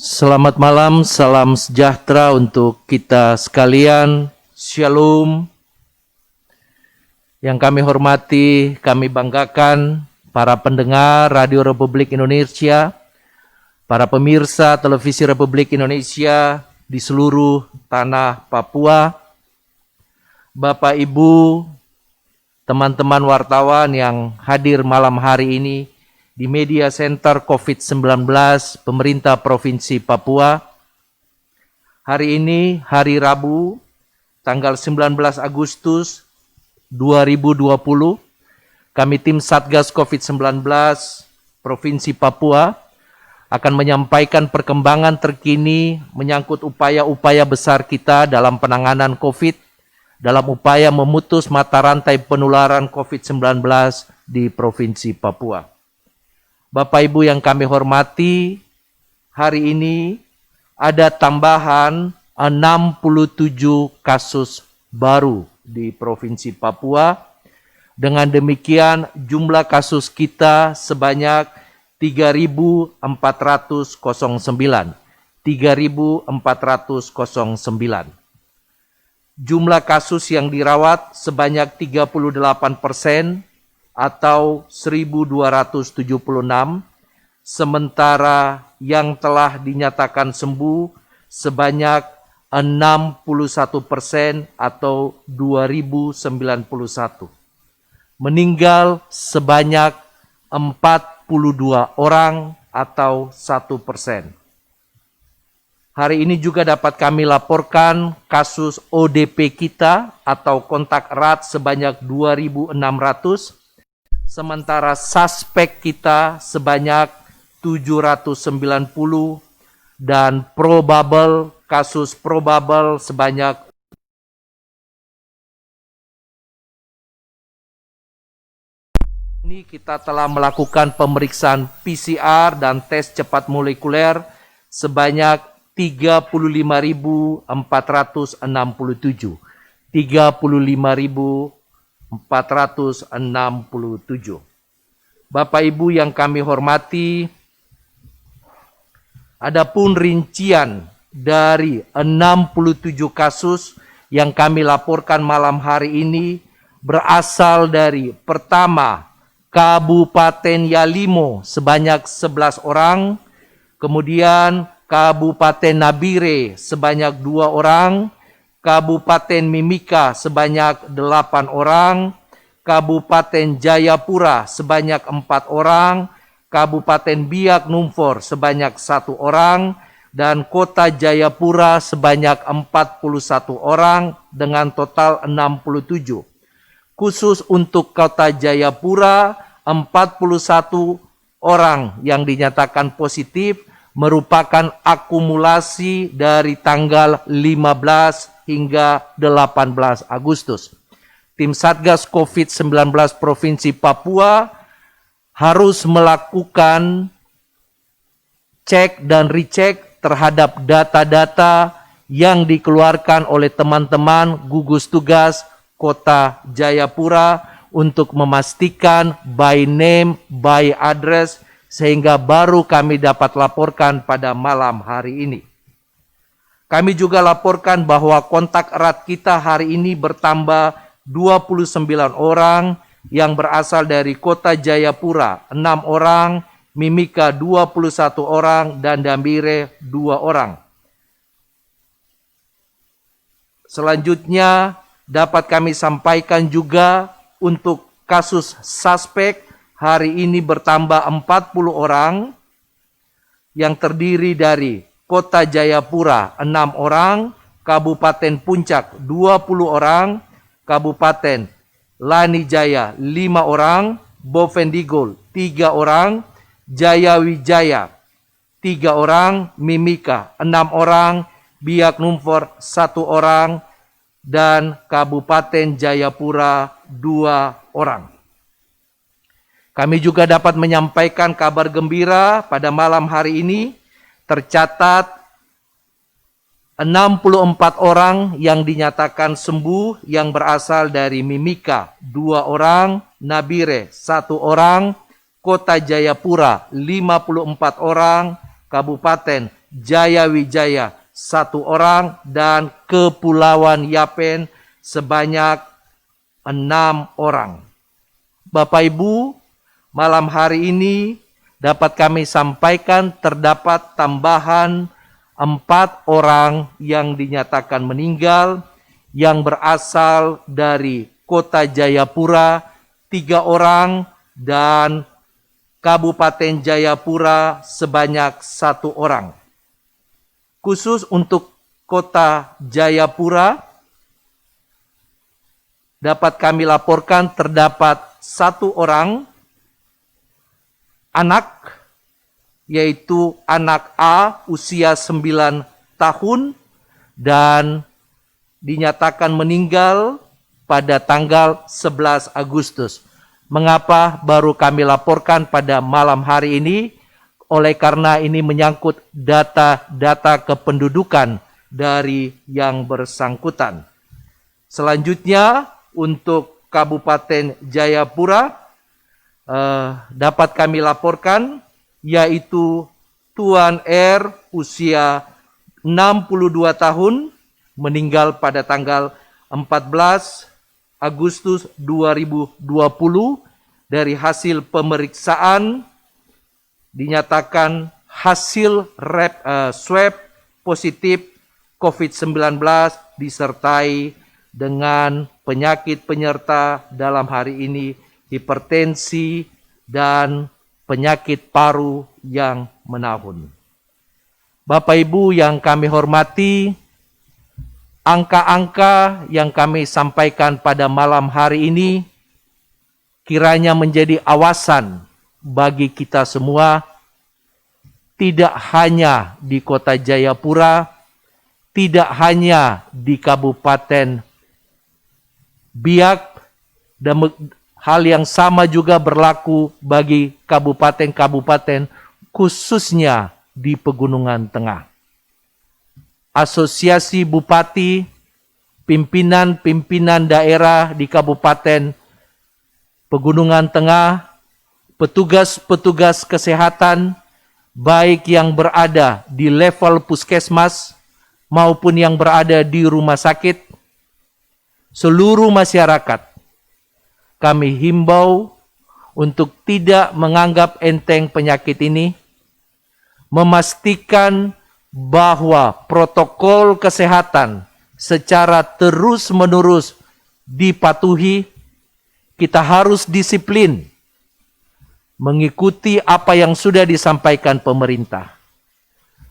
Selamat malam, salam sejahtera untuk kita sekalian. Shalom. Yang kami hormati, kami banggakan para pendengar Radio Republik Indonesia, para pemirsa Televisi Republik Indonesia di seluruh tanah Papua, Bapak Ibu, teman-teman wartawan yang hadir malam hari ini di Media Center COVID-19 Pemerintah Provinsi Papua. Hari ini, hari Rabu, tanggal 19 Agustus 2020, kami tim Satgas COVID-19 Provinsi Papua akan menyampaikan perkembangan terkini menyangkut upaya-upaya besar kita dalam penanganan COVID, dalam upaya memutus mata rantai penularan COVID-19 di Provinsi Papua. Bapak Ibu yang kami hormati, hari ini ada tambahan 67 kasus baru di Provinsi Papua. Dengan demikian jumlah kasus kita sebanyak 3.409. Jumlah kasus yang dirawat sebanyak 38%, atau 1.276, sementara yang telah dinyatakan sembuh sebanyak 61%, atau 2.091. Meninggal sebanyak 42 orang, atau 1%. Hari ini juga dapat kami laporkan kasus ODP kita atau kontak erat sebanyak 2.600, sementara suspek kita sebanyak 790 dan kasus probable sebanyak ini kita telah melakukan pemeriksaan PCR dan tes cepat molekuler sebanyak 35.467. 35.467. Bapak Ibu yang kami hormati, adapun rincian dari 67 kasus yang kami laporkan malam hari ini berasal dari pertama, Kabupaten Yalimo sebanyak 11 orang, kemudian Kabupaten Nabire sebanyak 2 orang, Kabupaten Mimika sebanyak 8 orang, Kabupaten Jayapura sebanyak 4 orang, Kabupaten Biak Numfor sebanyak 1 orang, dan Kota Jayapura sebanyak 41 orang dengan total 67. Khusus untuk Kota Jayapura, 41 orang yang dinyatakan positif merupakan akumulasi dari tanggal 15 hingga 18 Agustus. Tim Satgas COVID-19 Provinsi Papua harus melakukan cek dan recheck terhadap data-data yang dikeluarkan oleh teman-teman gugus tugas Kota Jayapura untuk memastikan by name, by address, sehingga baru kami dapat laporkan pada malam hari ini. Kami juga laporkan bahwa kontak erat kita hari ini bertambah 29 orang yang berasal dari Kota Jayapura, 6 orang, Mimika 21 orang, dan Nabire 2 orang. Selanjutnya dapat kami sampaikan juga untuk kasus suspek hari ini bertambah 40 orang yang terdiri dari Kota Jayapura 6 orang, Kabupaten Puncak 20 orang, Kabupaten Lani Jaya 5 orang, Bovendigul 3 orang, Jaya Wijaya 3 orang, Mimika 6 orang, Biak Numfor 1 orang, dan Kabupaten Jayapura 2 orang. Kami juga dapat menyampaikan kabar gembira pada malam hari ini, tercatat 64 orang yang dinyatakan sembuh yang berasal dari Mimika 2 orang, Nabire 1 orang, Kota Jayapura 54 orang, Kabupaten Jaya Wijaya 1 orang, dan Kepulauan Yapen sebanyak 6 orang. Bapak Ibu, malam hari ini dapat kami sampaikan terdapat tambahan 4 orang yang dinyatakan meninggal yang berasal dari Kota Jayapura 3 orang dan Kabupaten Jayapura sebanyak 1 orang. Khusus untuk Kota Jayapura dapat kami laporkan terdapat 1 orang anak, yaitu anak A usia 9 tahun dan dinyatakan meninggal pada tanggal 11 Agustus. Mengapa baru kami laporkan pada malam hari ini? Oleh karena ini menyangkut data-data kependudukan dari yang bersangkutan. Selanjutnya untuk Kabupaten Jayapura dapat kami laporkan yaitu Tuan R usia 62 tahun meninggal pada tanggal 14 Agustus 2020 dari hasil pemeriksaan dinyatakan hasil swab positif COVID-19 disertai dengan penyakit penyerta dalam hari ini hipertensi dan penyakit paru yang menahun. Bapak Ibu yang kami hormati, angka-angka yang kami sampaikan pada malam hari ini kiranya menjadi awasan bagi kita semua, tidak hanya di Kota Jayapura, tidak hanya di Kabupaten Biak, dan hal yang sama juga berlaku bagi kabupaten-kabupaten khususnya di Pegunungan Tengah. Asosiasi Bupati, pimpinan-pimpinan daerah di Kabupaten Pegunungan Tengah, petugas-petugas kesehatan, baik yang berada di level puskesmas maupun yang berada di rumah sakit, seluruh masyarakat, kami himbau untuk tidak menganggap enteng penyakit ini, memastikan bahwa protokol kesehatan secara terus-menerus dipatuhi. Kita harus disiplin mengikuti apa yang sudah disampaikan pemerintah.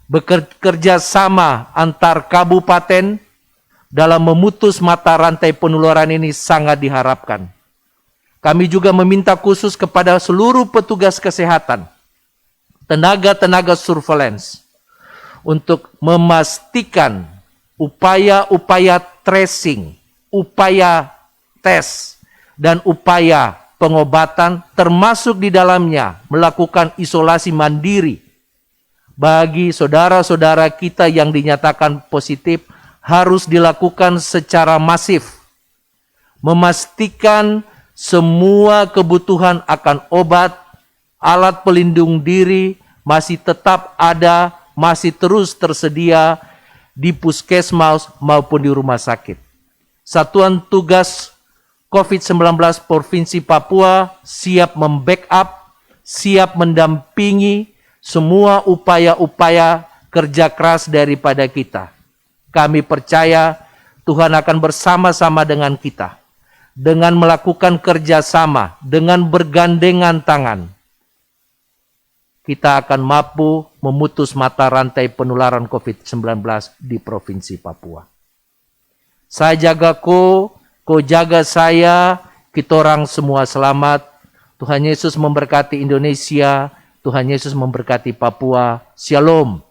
Bekerja sama antar kabupaten dalam memutus mata rantai penularan ini sangat diharapkan. Kami juga meminta khusus kepada seluruh petugas kesehatan, tenaga-tenaga surveillance, untuk memastikan upaya-upaya tracing, upaya tes, dan upaya pengobatan termasuk di dalamnya melakukan isolasi mandiri bagi saudara-saudara kita yang dinyatakan positif harus dilakukan secara masif. Memastikan semua kebutuhan akan obat, alat pelindung diri masih tetap ada, masih terus tersedia di puskesmas maupun di rumah sakit. Satuan Tugas COVID-19 Provinsi Papua siap membackup, siap mendampingi semua upaya-upaya kerja keras daripada kita. Kami percaya Tuhan akan bersama-sama dengan kita. Dengan melakukan kerjasama, dengan bergandengan tangan, kita akan mampu memutus mata rantai penularan COVID-19 di Provinsi Papua. Saya jaga ko jaga saya, kita orang semua selamat. Tuhan Yesus memberkati Indonesia, Tuhan Yesus memberkati Papua. Shalom.